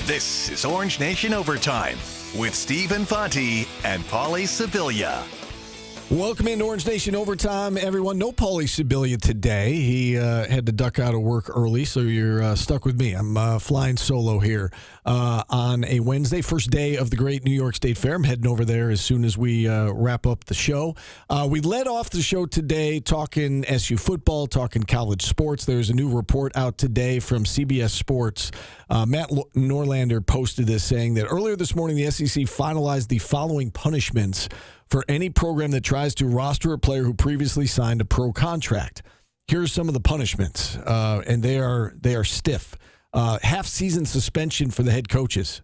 This is Orange Nation Overtime with Steve Infanti and Paulie Sibilia. Welcome into Orange Nation Overtime, everyone. No Paulie Sibilia today. He had to duck out of work early, so you're stuck with me. I'm flying solo here on a Wednesday, first day of the great New York State Fair. I'm heading over there as soon as we wrap up the show. We led off the show today talking SU football, talking college sports. There's a new report out today from CBS Sports. Matt Norlander posted this, saying that earlier this morning the SEC finalized the following punishments for any program that tries to roster a player who previously signed a pro contract. Here are some of the punishments, and they are stiff. Half-season suspension for the head coaches.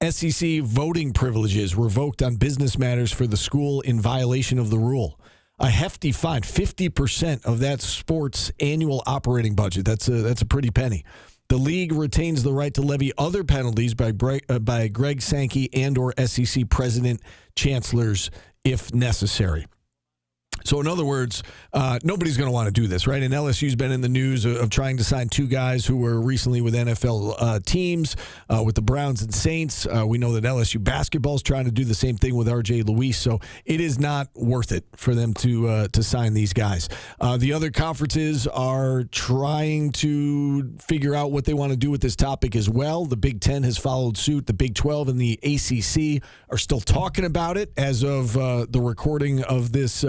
SEC voting privileges revoked on business matters for the school in violation of the rule. A hefty fine, 50% of that sport's annual operating budget. That's a pretty penny. The league retains the right to levy other penalties by Greg Sankey and or SEC president chancellors if necessary. So in other words, nobody's going to want to do this, right? And LSU's been in the news of trying to sign two guys who were recently with NFL teams, with the Browns and Saints. We know that LSU basketball is trying to do the same thing with RJ Luis. So it is not worth it for them to sign these guys. The other conferences are trying to figure out what they want to do with this topic as well. The Big Ten has followed suit. The Big 12 and the ACC are still talking about it as of the recording of this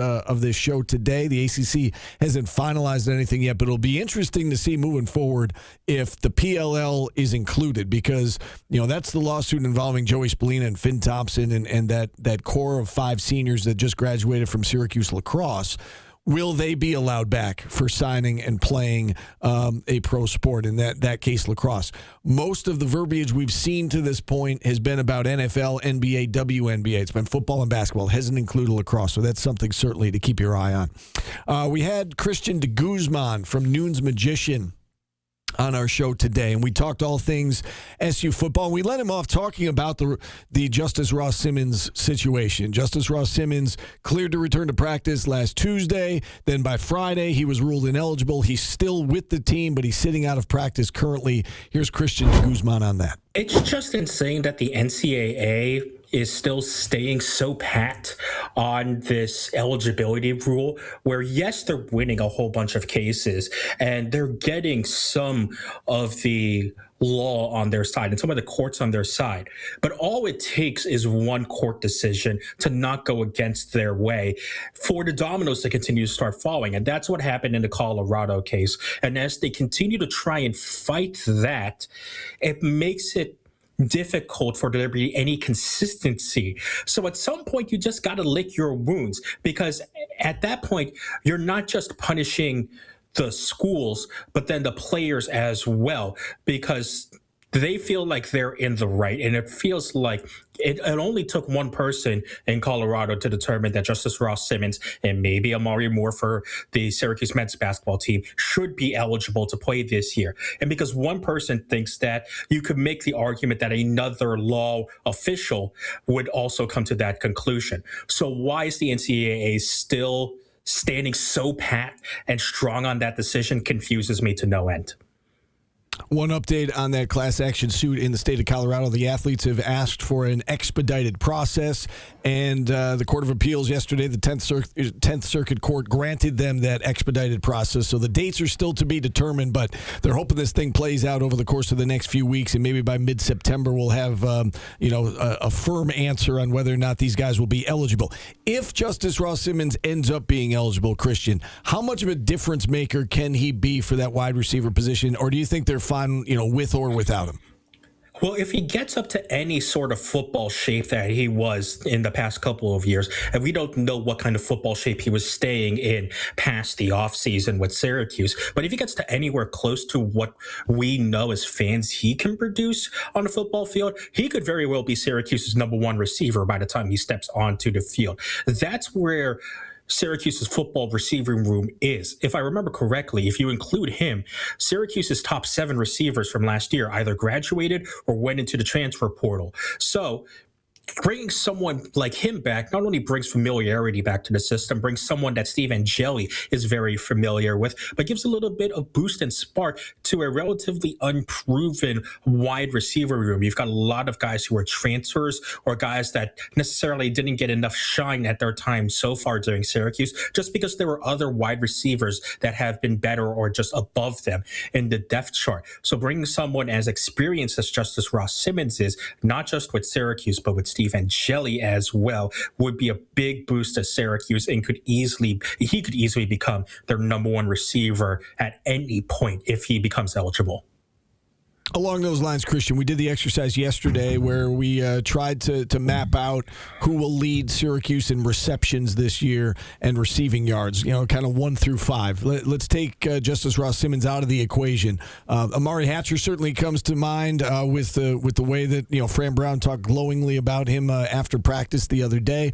show today. The ACC hasn't finalized anything yet, but it'll be interesting to see moving forward if the PLL is included, because that's the lawsuit involving Joey Spallina and Finn Thompson and that core of 5 seniors that just graduated from Syracuse lacrosse. Will they be allowed back for signing and playing a pro sport, in that case lacrosse? Most of the verbiage we've seen to this point has been about NFL, NBA, WNBA. It's been football and basketball. It hasn't included lacrosse, so that's something certainly to keep your eye on. We had Christian de Guzman from Noon's Magician on our show today, and we talked all things SU football. We let him off talking about the Justice Ross Simmons situation. Justice Ross Simmons cleared to return to practice last Tuesday. Then by Friday, he was ruled ineligible. He's still with the team, but he's sitting out of practice currently. Here's Christian de Guzman on that. It's just insane that the NCAA is still staying so pat on this eligibility rule where, yes, they're winning a whole bunch of cases and they're getting some of the law on their side and some of the courts on their side. But all it takes is one court decision to not go against their way for the dominoes to continue to start falling. And that's what happened in the Colorado case. And as they continue to try and fight that, it makes it difficult for there to be any consistency. So at some point, you just got to lick your wounds, because at that point, you're not just punishing the schools, but then the players as well, because they feel like they're in the right. And it feels like it only took one person in Colorado to determine that Justice Ross Simmons and maybe Amari Moore for the Syracuse men's basketball team should be eligible to play this year. And because one person thinks that, you could make the argument that another law official would also come to that conclusion. So why is the NCAA still standing so pat and strong on that decision confuses me to no end. One update on that class action suit in the state of Colorado. The athletes have asked for an expedited process, and the Court of Appeals yesterday, the 10th Circuit Court, granted them that expedited process. So the dates are still to be determined, but they're hoping this thing plays out over the course of the next few weeks, and maybe by mid-September we'll have a firm answer on whether or not these guys will be eligible. If Justice Ross Simmons ends up being eligible, Christian, how much of a difference maker can he be for that wide receiver position, or do you think they're fine, with or without him? Well, if he gets up to any sort of football shape that he was in the past couple of years, and we don't know what kind of football shape he was staying in past the offseason with Syracuse, but if he gets to anywhere close to what we know as fans he can produce on the football field, he could very well be Syracuse's number one receiver by the time he steps onto the field. That's where Syracuse's football receiving room is. If I remember correctly, if you include him, Syracuse's top 7 receivers from last year either graduated or went into the transfer portal. So bringing someone like him back not only brings familiarity back to the system, brings someone that Steve Angeli is very familiar with, but gives a little bit of boost and spark to a relatively unproven wide receiver room. You've got a lot of guys who are transfers or guys that necessarily didn't get enough shine at their time so far during Syracuse, just because there were other wide receivers that have been better or just above them in the depth chart. So bringing someone as experienced as Justice Ross Simmons is, not just with Syracuse, but with Steve Angeli as well, would be a big boost to Syracuse and could easily become their number one receiver at any point if he becomes eligible. Along those lines, Christian, we did the exercise yesterday where we tried to map out who will lead Syracuse in receptions this year and receiving yards, kind of 1 through 5. Let's take Justice Ross Simmons out of the equation. Amari Hatcher certainly comes to mind with the way that Fran Brown talked glowingly about him after practice the other day.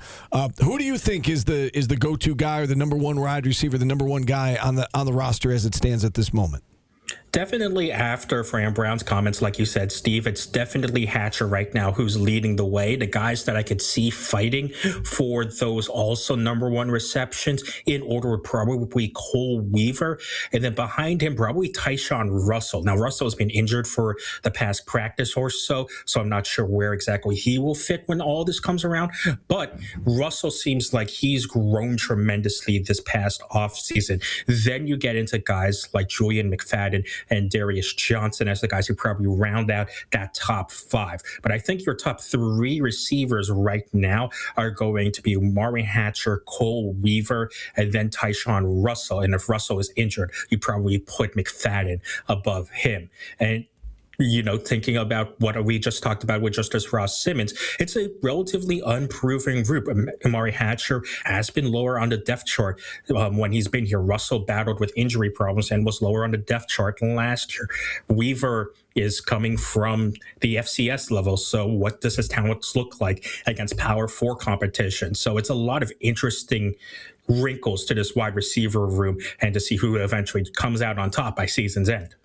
Who do you think is the go-to guy or the number one wide receiver, the number one guy on the roster as it stands at this moment? Definitely after Fran Brown's comments, like you said, Steve, it's definitely Hatcher right now who's leading the way. The guys that I could see fighting for those also number one receptions in order would probably Cole Weaver. And then behind him, probably Tyshawn Russell. Now, Russell has been injured for the past practice or so I'm not sure where exactly he will fit when all this comes around. But Russell seems like he's grown tremendously this past offseason. Then you get into guys like Julian McFadden and Darius Johnson as the guys who probably round out that top 5. But I think your top 3 receivers right now are going to be Amari Hatcher, Cole Weaver, and then Tyshawn Russell. And if Russell is injured, you probably put McFadden above him. And thinking about what we just talked about with Justice Ross Simmons, it's a relatively unproven group. Amari Hatcher has been lower on the depth chart when he's been here. Russell battled with injury problems and was lower on the depth chart last year. Weaver is coming from the FCS level. So what does his talent look like against Power 4 competition? So it's a lot of interesting wrinkles to this wide receiver room and to see who eventually comes out on top by season's end.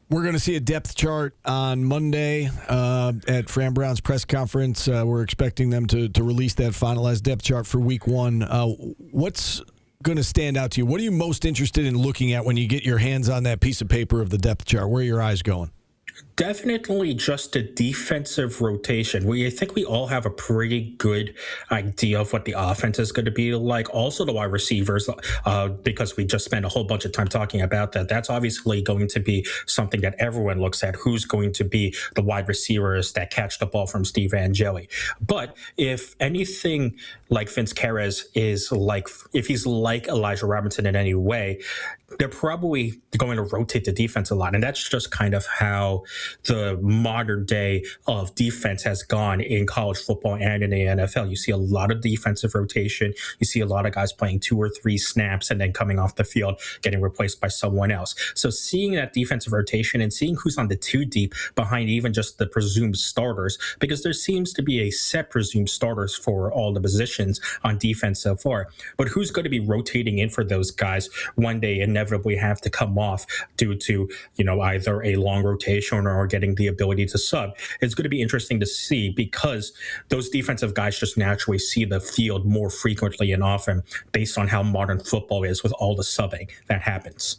We're going to see a depth chart on Monday at Fran Brown's press conference. We're expecting them to release that finalized depth chart for week 1. What's going to stand out to you? What are you most interested in looking at when you get your hands on that piece of paper of the depth chart? Where are your eyes going? Definitely just a defensive rotation. I think we all have a pretty good idea of what the offense is going to be like. Also the wide receivers, because we just spent a whole bunch of time talking about that. That's obviously going to be something that everyone looks at. Who's going to be the wide receivers that catch the ball from Steve Angeli? But if anything like Vince Carez is like, if he's like Elijah Robinson in any way, they're probably going to rotate the defense a lot. And that's just kind of how the modern day of defense has gone in college football and in the NFL. You see a lot of defensive rotation. You see a lot of guys playing 2 or 3 snaps and then coming off the field, getting replaced by someone else. So seeing that defensive rotation and seeing who's on the 2 deep behind even just the presumed starters, because there seems to be a set presumed starters for all the positions on defense so far. But who's going to be rotating in for those guys one day inevitably have to come off due to, either a long rotation or getting the ability to sub. It's going to be interesting to see because those defensive guys just naturally see the field more frequently and often based on how modern football is with all the subbing that happens.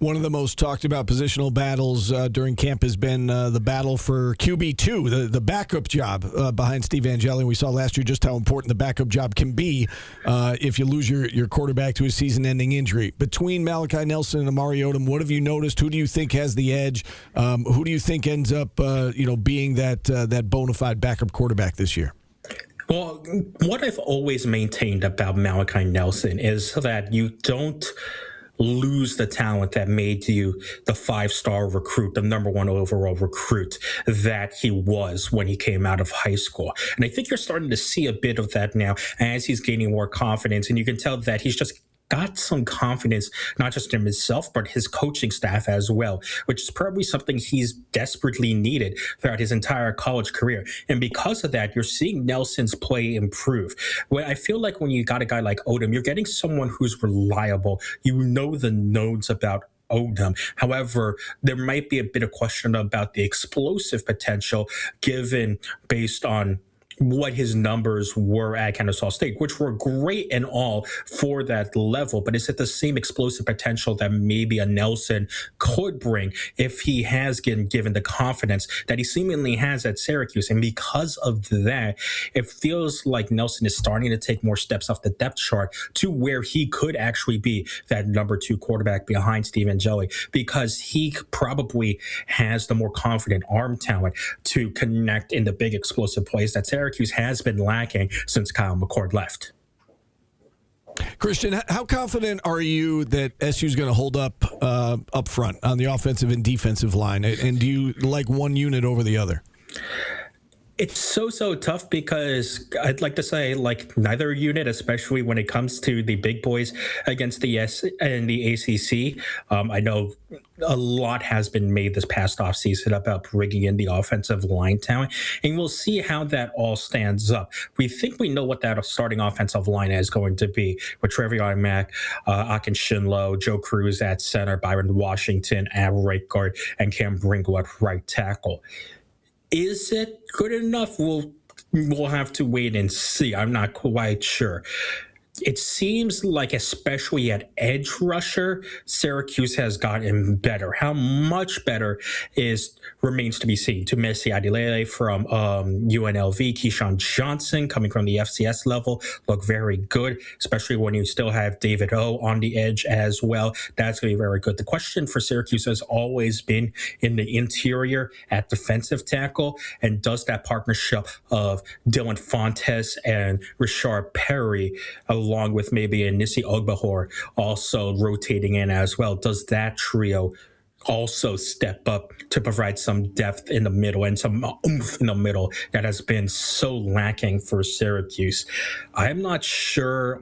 One of the most talked about positional battles during camp has been the battle for QB2, the backup job behind Steve Angeli. We saw last year just how important the backup job can be if you lose your quarterback to a season-ending injury. Between Malachi Nelson and Amari Odom, what have you noticed? Who do you think has the edge? Who do you think ends up being that bona fide backup quarterback this year? Well, what I've always maintained about Malachi Nelson is that you don't lose the talent that made you the 5-star recruit, the number 1 overall recruit that he was when he came out of high school. And I think you're starting to see a bit of that now as he's gaining more confidence. And you can tell that he's just got some confidence, not just in himself, but his coaching staff as well, which is probably something he's desperately needed throughout his entire college career. And because of that, you're seeing Nelson's play improve. Well, I feel like when you got a guy like Odom, you're getting someone who's reliable. You know the nodes about Odom. However, there might be a bit of question about the explosive potential given based on what his numbers were at Kennesaw State, which were great and all for that level, but is it the same explosive potential that maybe a Nelson could bring if he has given the confidence that he seemingly has at Syracuse? And because of that, it feels like Nelson is starting to take more steps off the depth chart to where he could actually be that number 2 quarterback behind Steve Angeli, because he probably has the more confident arm talent to connect in the big explosive plays that Syracuse has been lacking since Kyle McCord left. Christian, how confident are you that SU is going to hold up front on the offensive and defensive line? And do you like one unit over the other? It's so tough because I'd like to say like neither unit, especially when it comes to the big boys against the and the ACC. I know a lot has been made this past offseason about bringing in the offensive line talent, and we'll see how that all stands up. We think we know what that starting offensive line is going to be with Trevion Mack, Akin Shinlo, Joe Cruz at center, Byron Washington at right guard, and Cam Bringle at right tackle. Is it good enough? We'll have to wait and see. I'm not quite sure. It seems like, especially at edge rusher, Syracuse has gotten better. How much better remains to be seen. To Messi Adilele from UNLV, Keyshawn Johnson coming from the FCS level look very good, especially when you still have David O on the edge as well. That's going to be very good. The question for Syracuse has always been in the interior at defensive tackle, and does that partnership of Dylan Fontes and Rashard Perry, along with maybe a Nissi Ogbahor also rotating in as well, does that trio also step up to provide some depth in the middle and some oomph in the middle that has been so lacking for Syracuse? I'm not sure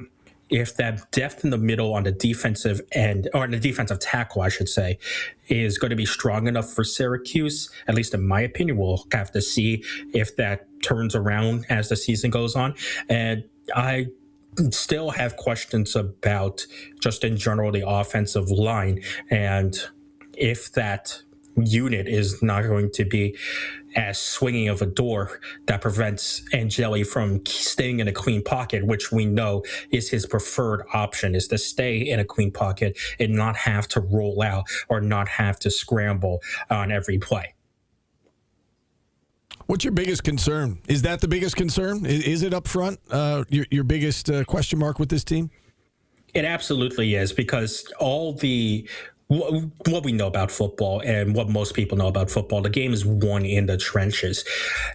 if that depth in the middle on the defensive end, or on the defensive tackle, I should say, is going to be strong enough for Syracuse. At least in my opinion, we'll have to see if that turns around as the season goes on. And I still have questions about just in general the offensive line, and if that unit is not going to be as swinging of a door that prevents Angeli from staying in a clean pocket, which we know is his preferred option, is to stay in a clean pocket and not have to roll out or not have to scramble on every play. What's your biggest concern? Is that the biggest concern? Is it up front, your biggest question mark with this team? It absolutely is, because all the what we know about football and what most people know about football, the game is won in the trenches.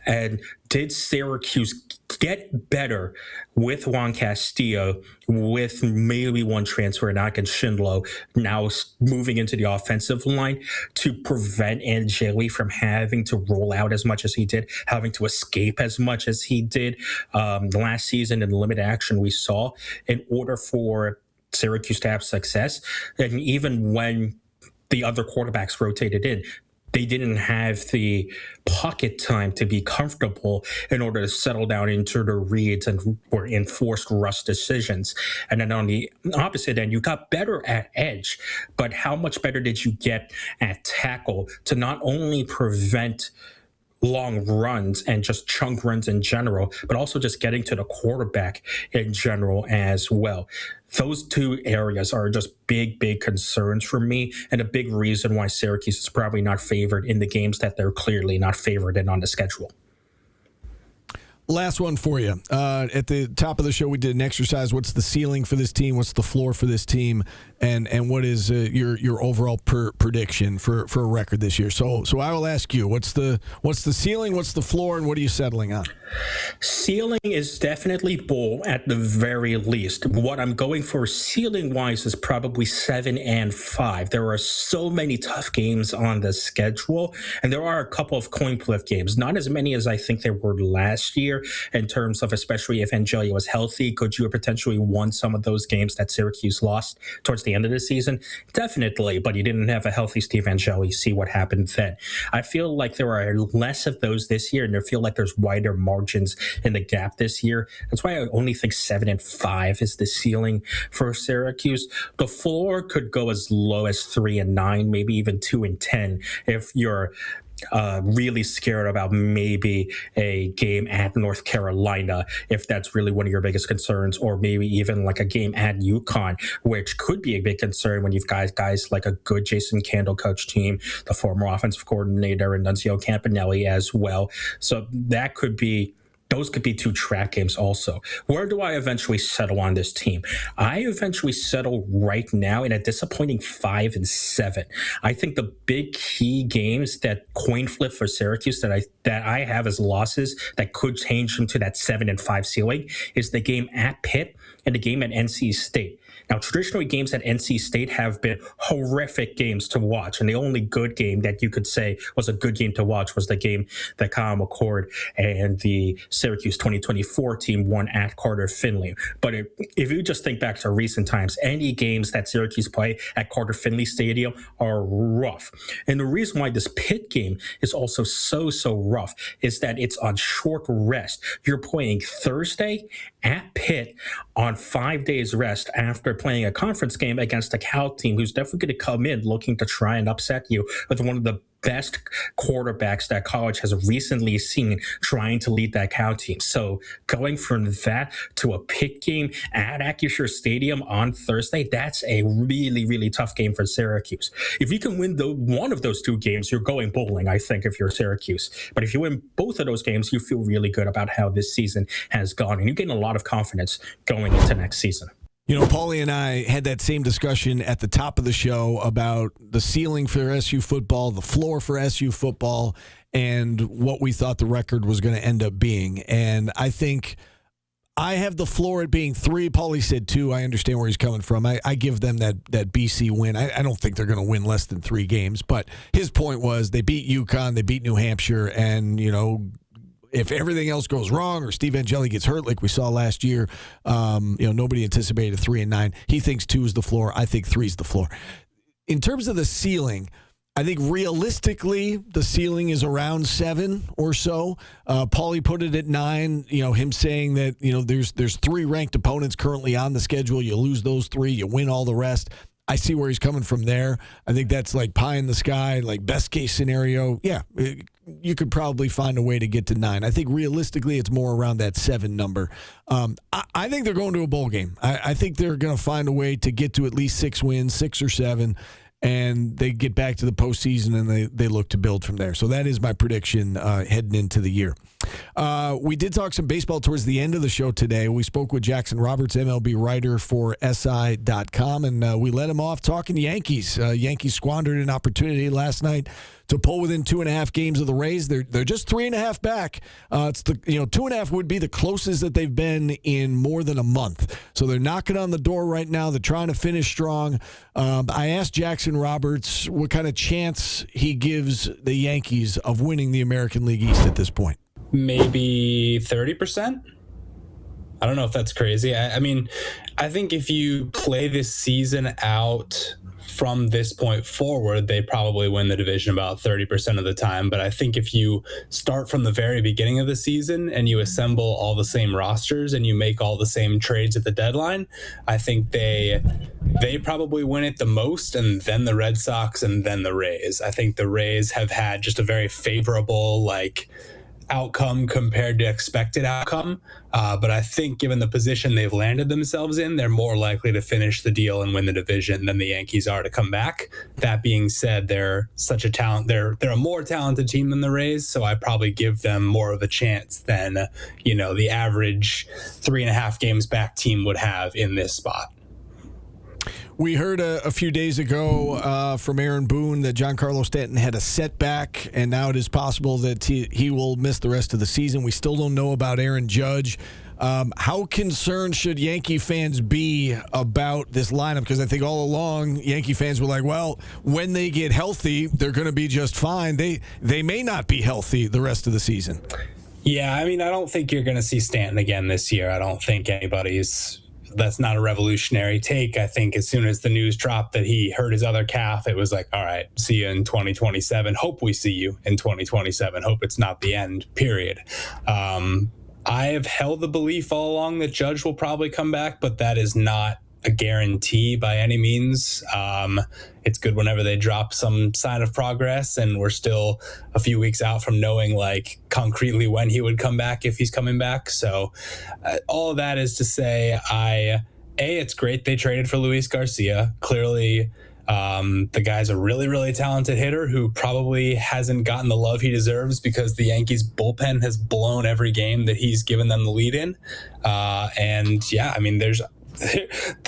And did Syracuse get better with Juan Castillo, with maybe one transfer and Akin Shinlo now moving into the offensive line, to prevent Angeli from having to roll out as much as he did, having to escape as much as he did last season in the limited action we saw, in order for Syracuse to have success? And even when the other quarterbacks rotated in, they didn't have the pocket time to be comfortable in order to settle down into the reads and were enforced rush decisions. And then on the opposite end, you got better at edge, but how much better did you get at tackle to not only prevent long runs and just chunk runs in general, but also just getting to the quarterback in general as well? Those two areas are just big concerns for me, and a big reason why Syracuse is probably not favored in the games that they're clearly not favored in on the schedule. Last one for you. At the top of the show, we did an exercise. What's the ceiling for this team? What's the floor for this team? And what is your overall prediction for a record this year? So I will ask you, what's the ceiling? What's the floor? And what are you settling on? Ceiling is definitely bowl at the very least. What I'm going for ceiling-wise is probably 7-5. There are so many tough games on the schedule, and there are a couple of coin flip games. Not as many as I think there were last year, year in terms of, especially if Angeli was healthy, could you have potentially won some of those games that Syracuse lost towards the end of the season? Definitely, but you didn't have a healthy Steve Angeli. See what happened then. I feel like there are less of those this year, and I feel like there's wider margins in the gap this year. That's why I only think 7-5 is the ceiling for Syracuse. The floor could go as low as 3-9, maybe even 2-10 if you're really scared about maybe a game at North Carolina, if that's really one of your biggest concerns, or maybe even like a game at UConn, which could be a big concern when you've guys like a good Jason Candle coach team, the former offensive coordinator, and Nunzio Campanelli as well. So those could be two track games also. Where do I eventually settle on this team? I eventually settle right now in a disappointing 5-7. I think the big key games that coin flip for Syracuse that I have as losses that could change them to that 7-5 ceiling is the game at Pitt and the game at NC State. Now, traditionally, games at NC State have been horrific games to watch, and the only good game that you could say was a good game to watch was the game that Kyle McCord and the Syracuse 2024 team won at Carter Finley. But if you just think back to recent times, any games that Syracuse play at Carter Finley Stadium are rough. And the reason why this Pitt game is also so rough is that it's on short rest. You're playing Thursday at Pitt on 5 days rest after playing a conference game against a Cal team who's definitely going to come in looking to try and upset you with one of the best quarterbacks that college has recently seen trying to lead that Cal team. So going from that to a Pitt game at Acrisure Stadium on Thursday, that's a really tough game for Syracuse. If you can win one of those two games, you're going bowling, I think, if you're Syracuse. But if you win both of those games, you feel really good about how this season has gone, and you gain a lot of confidence going into next season. You know, Paulie and I had that same discussion at the top of the show about the ceiling for SU football, the floor for SU football, and what we thought the record was going to end up being. And I think I have the floor at being 3. Paulie said 2. I understand where he's coming from. I give them that BC win. I don't think they're going to win less than 3 games. But his point was they beat UConn, they beat New Hampshire, and, you know, if everything else goes wrong or Steve Angeli gets hurt like we saw last year, nobody anticipated 3-9. He thinks 2 is the floor. I think 3 is the floor. In terms of the ceiling, I think realistically the ceiling is around 7 or so. Paulie put it at 9. You know, him saying that there's 3 ranked opponents currently on the schedule. You lose those 3, you win all the rest. I see where he's coming from there. I think that's like pie in the sky, like best case scenario. Yeah, you could probably find a way to get to 9. I think realistically it's more around that 7 number. I think they're going to a bowl game. I think they're going to find a way to get to at least 6 wins, 6 or 7, and they get back to the postseason and they look to build from there. So that is my prediction heading into the year. We did talk some baseball towards the end of the show today. We spoke with Jackson Roberts, MLB writer for SI.com, and we let him off talking Yankees. Yankees squandered an opportunity last night to pull within 2.5 games of the Rays. They're just 3.5 back. It's 2.5 would be the closest that they've been in more than a month. So they're knocking on the door right now. They're trying to finish strong. I asked Jackson Roberts what kind of chance he gives the Yankees of winning the American League East at this point. Maybe 30%. I don't know if that's crazy. I mean, I think if you play this season out from this point forward, they probably win the division about 30% of the time. But I think if you start from the very beginning of the season and you assemble all the same rosters and you make all the same trades at the deadline, I think they probably win it the most, and then the Red Sox and then the Rays. I think the Rays have had just a very favorable, outcome compared to expected outcome. But I think given the position they've landed themselves in, they're more likely to finish the deal and win the division than the Yankees are to come back. That being said, they're such a talent. They're a more talented team than the Rays, so I probably give them more of a chance than, the average 3.5 games back team would have in this spot. We heard a few days ago from Aaron Boone that Giancarlo Stanton had a setback, and now it is possible that he will miss the rest of the season. We still don't know about Aaron Judge. How concerned should Yankee fans be about this lineup? Because I think all along Yankee fans were like, well, when they get healthy, they're going to be just fine. They may not be healthy the rest of the season. Yeah, I mean, I don't think you're going to see Stanton again this year. I don't think that's not a revolutionary take. I think as soon as the news dropped that he hurt his other calf, it was like, all right, see you in 2027. Hope we see you in 2027. Hope it's not the end, period. I have held the belief all along that Judge will probably come back, but that is not a guarantee by any means. It's good whenever they drop some sign of progress, and we're still a few weeks out from knowing like concretely when he would come back, if he's coming back. So all of that is to say, it's great they traded for Luis Garcia. Clearly, the guy's a really, really talented hitter who probably hasn't gotten the love he deserves because the Yankees bullpen has blown every game that he's given them the lead in. And yeah, I mean, there's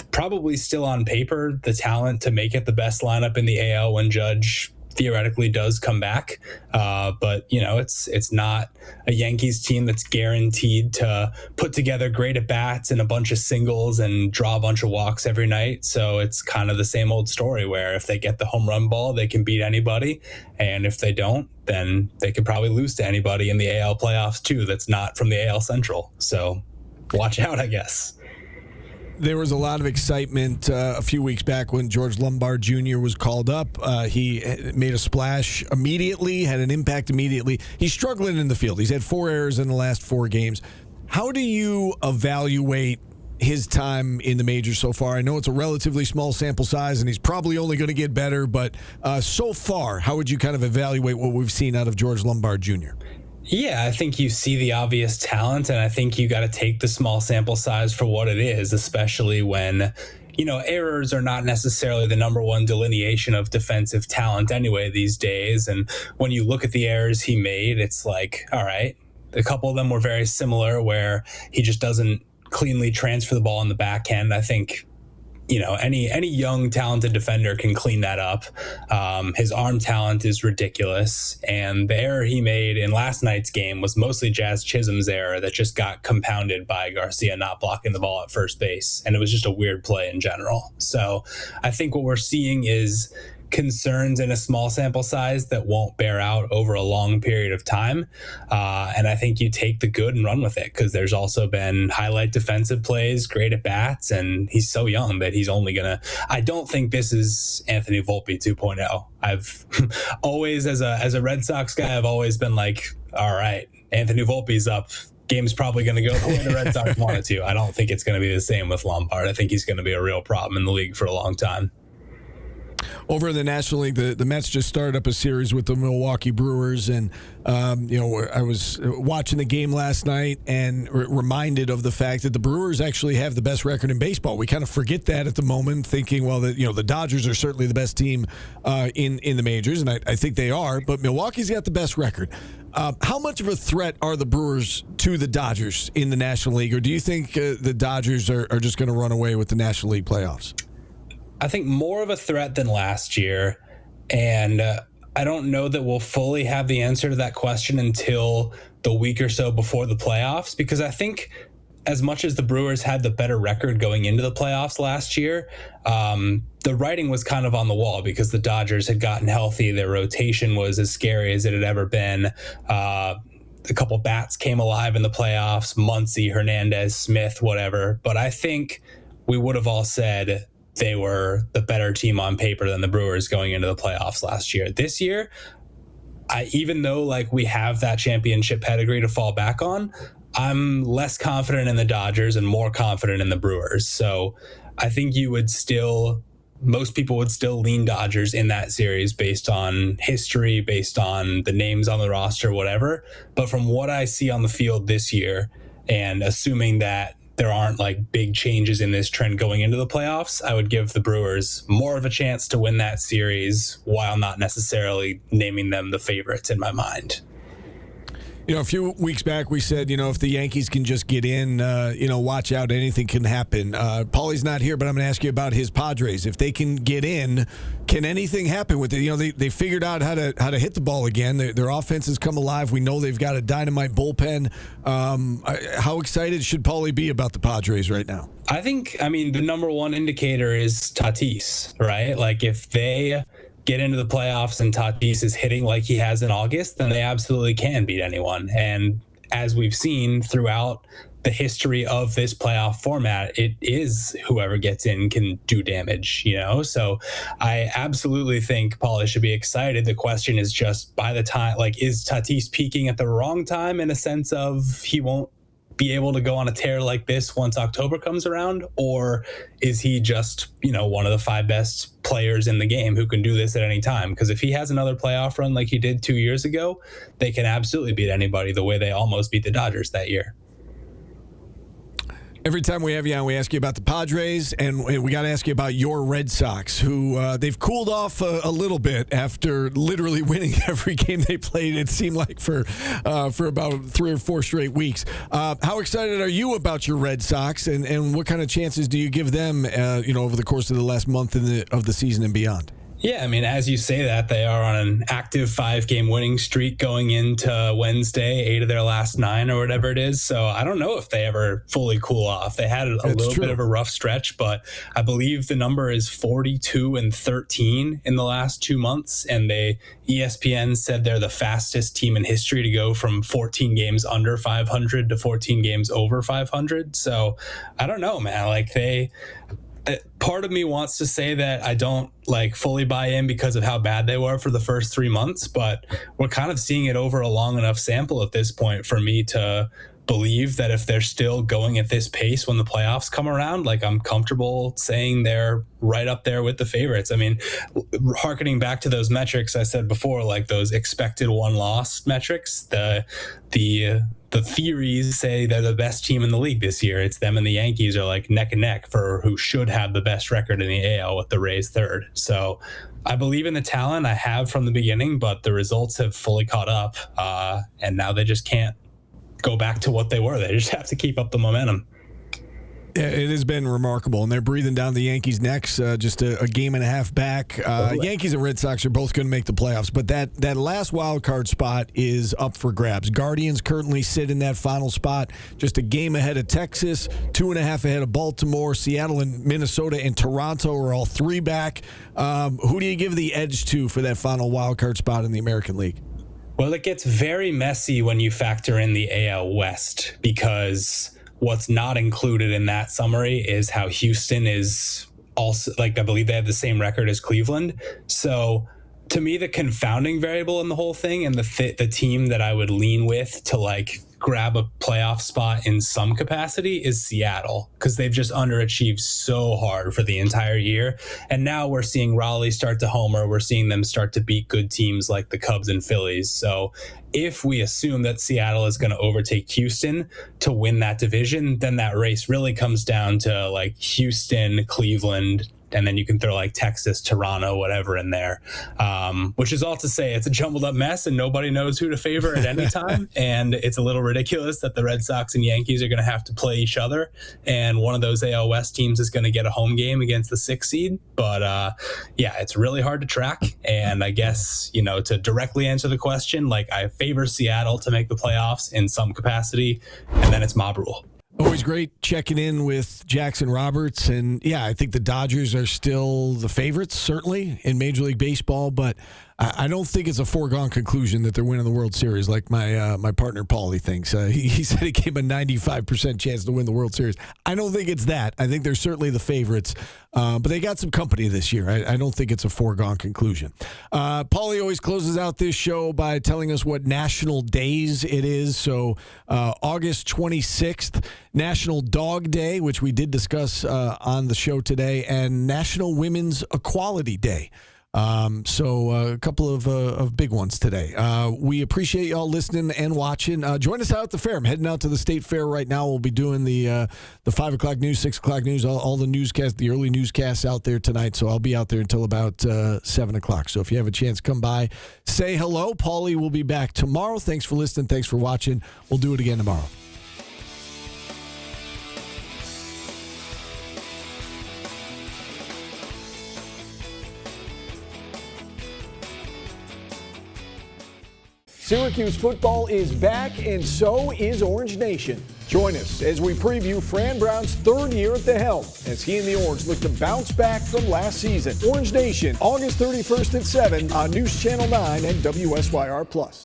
probably still on paper the talent to make it the best lineup in the AL when Judge theoretically does come back. But it's not a Yankees team that's guaranteed to put together great at bats and a bunch of singles and draw a bunch of walks every night. So it's kind of the same old story where if they get the home run ball, they can beat anybody. And if they don't, then they could probably lose to anybody in the AL playoffs too. That's not from the AL Central. So watch out, I guess. There was a lot of excitement a few weeks back when George Lombard Jr. was called up. He made a splash immediately, had an impact immediately. He's struggling in the field. He's had 4 errors in the last 4 games. How do you evaluate his time in the majors so far? I know it's a relatively small sample size, and he's probably only going to get better, but so far, how would you kind of evaluate what we've seen out of George Lombard Jr.? Yeah, I think you see the obvious talent, and I think you got to take the small sample size for what it is, especially when, errors are not necessarily the number one delineation of defensive talent anyway these days. And when you look at the errors he made, it's like, all right, a couple of them were very similar where he just doesn't cleanly transfer the ball in the backhand. I think any young talented defender can clean that up. His arm talent is ridiculous, and the error he made in last night's game was mostly Jazz Chisholm's error that just got compounded by Garcia not blocking the ball at first base, and it was just a weird play in general. So I think what we're seeing is concerns in a small sample size that won't bear out over a long period of time. And I think you take the good and run with it, because there's also been highlight defensive plays, great at bats, and he's so young that he's only I don't think this is Anthony Volpe 2.0. I've always, as a Red Sox guy, I've always been like, all right, Anthony Volpe's up. Game's probably going to go the way the Red Sox want it to. I don't think it's going to be the same with Lombard. I think he's going to be a real problem in the league for a long time. Over in the National League, the Mets just started up a series with the Milwaukee Brewers, and I was watching the game last night and reminded of the fact that the Brewers actually have the best record in baseball. We kind of forget that at the moment, thinking, well, that the Dodgers are certainly the best team in the majors, and I think they are, but Milwaukee's got the best record. How much of a threat are the Brewers to the Dodgers in the National League, or do you think the Dodgers are just going to run away with the National League playoffs? I think more of a threat than last year, and I don't know that we'll fully have the answer to that question until the week or so before the playoffs, because I think as much as the Brewers had the better record going into the playoffs last year, the writing was kind of on the wall because the Dodgers had gotten healthy. Their rotation was as scary as it had ever been. A couple bats came alive in the playoffs, Muncy, Hernandez, Smith, whatever. But I think we would have all said they were the better team on paper than the Brewers going into the playoffs last year. This year, even though we have that championship pedigree to fall back on, I'm less confident in the Dodgers and more confident in the Brewers. So I think most people would still lean Dodgers in that series based on history, based on the names on the roster, whatever. But from what I see on the field this year, and assuming that there aren't big changes in this trend going into the playoffs, I would give the Brewers more of a chance to win that series while not necessarily naming them the favorites in my mind. A few weeks back we said, if the Yankees can just get in, watch out, anything can happen. Paulie's not here, but I'm going to ask you about his Padres. If they can get in, can anything happen with it? They figured out how to hit the ball again. Their offense has come alive. We know they've got a dynamite bullpen. How excited should Paulie be about the Padres right now? I think, the number one indicator is Tatis, right? If they get into the playoffs and Tatis is hitting like he has in August, then they absolutely can beat anyone. And as we've seen throughout the history of this playoff format, it is whoever gets in can do damage, So I absolutely think Paulie should be excited. The question is just, by the time, is Tatis peaking at the wrong time, in a sense of he won't be able to go on a tear like this once October comes around? Or is he just, one of the 5 best players in the game who can do this at any time? Because if he has another playoff run like he did 2 years ago, they can absolutely beat anybody the way they almost beat the Dodgers that year. Every time we have you on, we ask you about the Padres, and we got to ask you about your Red Sox, who they've cooled off a little bit after literally winning every game they played, it seemed like, for about 3 or 4 straight weeks. How excited are you about your Red Sox, and what kind of chances do you give them, over the course of the last month of the season and beyond? Yeah, I mean, as you say that, they are on an active 5-game winning streak going into Wednesday, 8 of their last 9 or whatever it is. So I don't know if they ever fully cool off. They had a little bit of a rough stretch, but I believe the number is 42-13 in the last 2 months. And ESPN said they're the fastest team in history to go from 14 games under 500 to 14 games over 500. So I don't know, man. Part of me wants to say that I don't fully buy in because of how bad they were for the first 3 months, but we're kind of seeing it over a long enough sample at this point for me to believe that if they're still going at this pace when the playoffs come around, I'm comfortable saying they're right up there with the favorites. I mean, hearkening back to those metrics I said before, those expected one-loss metrics, the theories say they're the best team in the league this year. It's them and the Yankees are neck and neck for who should have the best record in the AL, with the Rays third. So I believe in the talent I have from the beginning, but the results have fully caught up. And now they just can't go back to what they were. They just have to keep up the momentum. Yeah, it has been remarkable, and they're breathing down the Yankees' necks just a game and a half back. Yankees and Red Sox are both going to make the playoffs, but that last wild card spot is up for grabs. Guardians currently sit in that final spot, just a game ahead of Texas, 2.5 ahead of Baltimore. Seattle and Minnesota and Toronto are all 3 back. Who do you give the edge to for that final wild card spot in the American League? Well, it gets very messy when you factor in the AL West, because what's not included in that summary is how Houston is also, I believe they have the same record as Cleveland. So to me, the confounding variable in the whole thing, and the team that I would lean with to grab a playoff spot in some capacity, is Seattle, because they've just underachieved so hard for the entire year. And now we're seeing Raleigh start to homer. We're seeing them start to beat good teams like the Cubs and Phillies. So if we assume that Seattle is going to overtake Houston to win that division, then that race really comes down to Houston, Cleveland, and then you can throw Texas, Toronto, whatever in there, which is all to say it's a jumbled up mess and nobody knows who to favor at any time. And it's a little ridiculous that the Red Sox and Yankees are going to have to play each other, and one of those AL West teams is going to get a home game against the 6th seed. But yeah, it's really hard to track. And I guess, to directly answer the question, I favor Seattle to make the playoffs in some capacity, and then it's mob rule. Always great checking in with Jackson Roberts. And, yeah, I think the Dodgers are still the favorites, certainly, in Major League Baseball. But I don't think it's a foregone conclusion that they're winning the World Series like my partner Paulie thinks. He said he gave a 95% chance to win the World Series. I don't think it's that. I think they're certainly the favorites. But they got some company this year. I don't think it's a foregone conclusion. Paulie always closes out this show by telling us what national days it is. So August 26th, National Dog Day, which we did discuss on the show today, and National Women's Equality Day. So a couple of big ones today. We appreciate y'all listening and watching. Join us out at the fair. I'm heading out to the State Fair right now. We'll be doing the 5 o'clock news, 6 o'clock news, all the newscasts, the early newscasts out there tonight. So I'll be out there until about 7 o'clock. So if you have a chance, come by, say hello. Paulie will be back tomorrow. Thanks for listening. Thanks for watching. We'll do it again tomorrow. Syracuse football is back, and so is Orange Nation. Join us as we preview Fran Brown's 3rd year at the helm as he and the Orange look to bounce back from last season. Orange Nation, August 31st at 7 on News Channel 9 and WSYR+.